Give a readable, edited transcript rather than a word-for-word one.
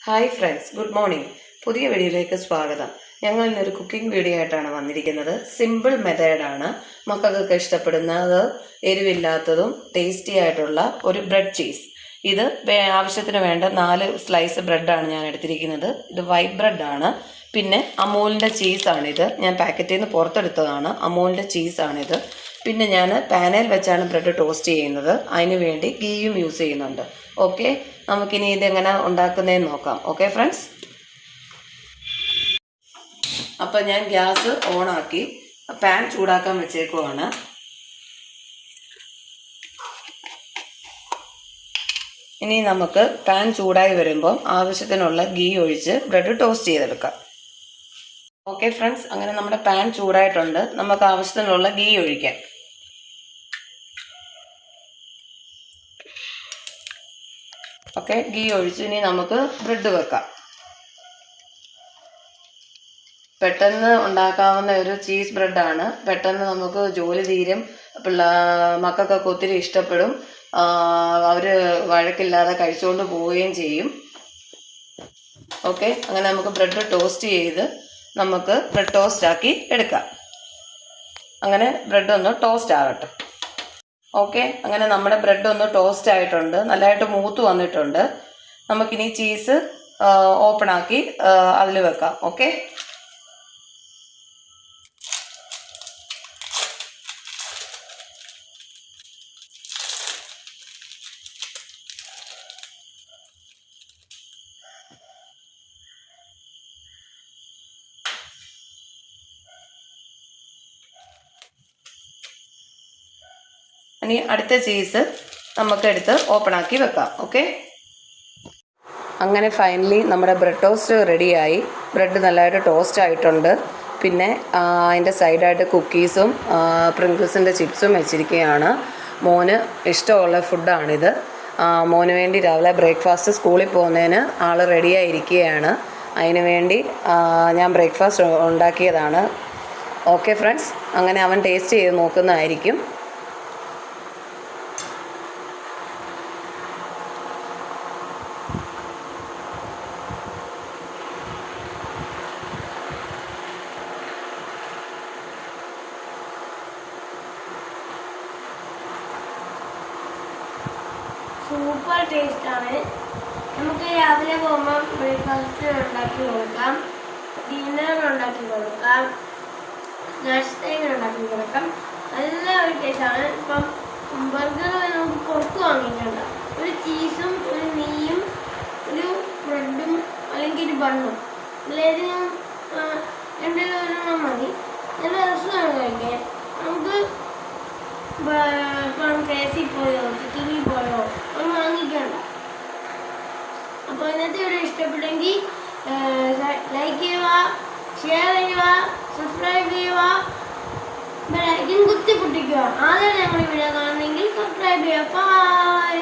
Hi friends, good morning. പുതിയ വീഡിയോയിലേക്ക് സ്വാഗതം. ഞങ്ങൾ ഇന്നൊരു കുക്കിംഗ് വീഡിയോ ആയിട്ടാണ് വന്നിരിക്കുന്നത്. സിമ്പിൾ മെത്തേഡാണ്. മക്കൾക്കൊക്കെ ഇഷ്ടപ്പെടുന്നത്, എരിവില്ലാത്തതും ടേസ്റ്റി ആയിട്ടുള്ള ഒരു ബ്രെഡ് ചീസ്. ഇത് ആവശ്യത്തിന് വേണ്ട 4 സ്ലൈസ് ബ്രെഡാണ് ഞാൻ എടുത്തിരിക്കുന്നത്. ഇത് വൈറ്റ് ബ്രെഡാണ്. പിന്നെ അമൂലിൻ്റെ ചീസാണിത്. ഞാൻ പാക്കറ്റിൽ നിന്ന് പുറത്തെടുത്തതാണ്. അമൂലിൻ്റെ ചീസാണിത്. പിന്നെ ഞാൻ പാനൽ വെച്ചാണ് ബ്രെഡ് ടോസ്റ്റ് ചെയ്യുന്നത്. അതിന് വേണ്ടി ഗീയും യൂസ് ചെയ്യുന്നുണ്ട്. ഓക്കെ, നമുക്കിനി ഇതെങ്ങനെ ഉണ്ടാക്കുന്നതെന്ന് നോക്കാം. ഓക്കെ ഫ്രണ്ട്സ്, അപ്പം ഞാൻ ഗ്യാസ് ഓണാക്കി പാൻ ചൂടാക്കാൻ വെച്ചേക്കുവാണ്. ഇനി നമുക്ക് പാൻ ചൂടായി വരുമ്പോൾ ആവശ്യത്തിനുള്ള ഗീ ഒഴിച്ച് ബ്രെഡ് ടോസ്റ്റ് ചെയ്തെടുക്കാം. ഓക്കെ ഫ്രണ്ട്സ്, അങ്ങനെ നമ്മുടെ പാൻ ചൂടായിട്ടുണ്ട്. നമുക്ക് ആവശ്യത്തിനുള്ള ഗീ ഒഴിക്കാം. ഓക്കെ, ഗീ ഒഴിച്ച് ഇനി നമുക്ക് ബ്രെഡ് വെക്കാം. പെട്ടെന്ന് ഉണ്ടാക്കാവുന്ന ഒരു ചീസ് ബ്രെഡാണ്. പെട്ടെന്ന് നമുക്ക് ജോലി തീരും. മക്കൾക്കൊക്കെ ഒത്തിരി ഇഷ്ടപ്പെടും. അവർ വഴക്കില്ലാതെ കഴിച്ചുകൊണ്ട് പോവുകയും ചെയ്യും. ഓക്കെ, അങ്ങനെ നമുക്ക് ബ്രെഡ് ടോസ്റ്റ് ചെയ്ത് നമുക്ക് ബ്രെഡ് ടോസ്റ്റ് ആക്കി എടുക്കാം. അങ്ങനെ ബ്രെഡ് ഒന്ന് ടോസ്റ്റ് ആകട്ടെ. ഓക്കെ, അങ്ങനെ നമ്മുടെ ബ്രെഡ് ഒന്ന് ടോസ്റ്റ് ആയിട്ടുണ്ട്. നല്ലതായിട്ട് മൂത്ത് വന്നിട്ടുണ്ട്. നമുക്കിനി ചീസ് ഓപ്പൺ ആക്കി അതിൽ വെക്കാം. ഓക്കെ, ഇനി അടുത്ത ചീസ് നമുക്കെടുത്ത് ഓപ്പൺ ആക്കി വെക്കാം. ഓക്കെ, അങ്ങനെ ഫൈനലി നമ്മുടെ ബ്രെഡ് ടോസ്റ്റ് റെഡിയായി. ബ്രെഡ് നല്ലതായിട്ട് ടോസ്റ്റ് ആയിട്ടുണ്ട്. പിന്നെ അതിൻ്റെ സൈഡായിട്ട് കുക്കീസും പ്രിങ്കിൾസിൻ്റെ ചിപ്സും വെച്ചിരിക്കുകയാണ്. മോന് ഇഷ്ടമുള്ള ഫുഡാണിത്. മോന് വേണ്ടി രാവിലെ ബ്രേക്ക്ഫാസ്റ്റ് സ്കൂളിൽ പോകുന്നതിന് ആൾ റെഡിയായിരിക്കുകയാണ്. അതിന് വേണ്ടി ഞാൻ ബ്രേക്ക്ഫാസ്റ്റ് ഉണ്ടാക്കിയതാണ്. ഓക്കെ ഫ്രണ്ട്സ്, അങ്ങനെ അവൻ ടേസ്റ്റ് ചെയ്ത് നോക്കുന്നതായിരിക്കും. സൂപ്പർ ടേസ്റ്റാണ്. നമുക്ക് രാവിലെ പോകുമ്പോൾ ബ്രേക്ക്ഫാസ്റ്റ് ഉണ്ടാക്കി കൊടുക്കാം, ഡിന്നർ ഉണ്ടാക്കി കൊടുക്കാം, സ്നാക്സ് ടൈം ഉണ്ടാക്കി കൊടുക്കാം. നല്ല ഒരു ടേസ്റ്റാണ്. ഇപ്പം ബർഗർ നമുക്ക് പുറത്ത് വാങ്ങിയിട്ടുണ്ട്. ഒരു ചീസും ഒരു നെയ്യും ഒരു ബ്രെഡും അല്ലെങ്കിൽ ഒരു ബണ്ണും ഇതിലേതെങ്കിലും രണ്ടെണ്ണം മതി. നല്ല രസമാണ് കഴിക്കാൻ. നമുക്ക് ഇപ്പം കേസിൽ പോയോ ചിക്കനിൽ പോയോ ഒന്നും വാങ്ങിക്കണ്ട. അപ്പോൾ ഇന്നത്തെ വീഡിയോ ഇഷ്ടപ്പെട്ടെങ്കിൽ ലൈക്ക് ചെയ്യുക, ഷെയർ ചെയ്യുക, സബ്സ്ക്രൈബ് ചെയ്യുക, ബെൽ ഐക്കൺ കുത്തി പൊട്ടിക്കുക. ആദ്യം ഞങ്ങൾ വീഡിയോ കാണുന്നെങ്കിൽ സബ്സ്ക്രൈബ് ചെയ്യുക. ബൈ.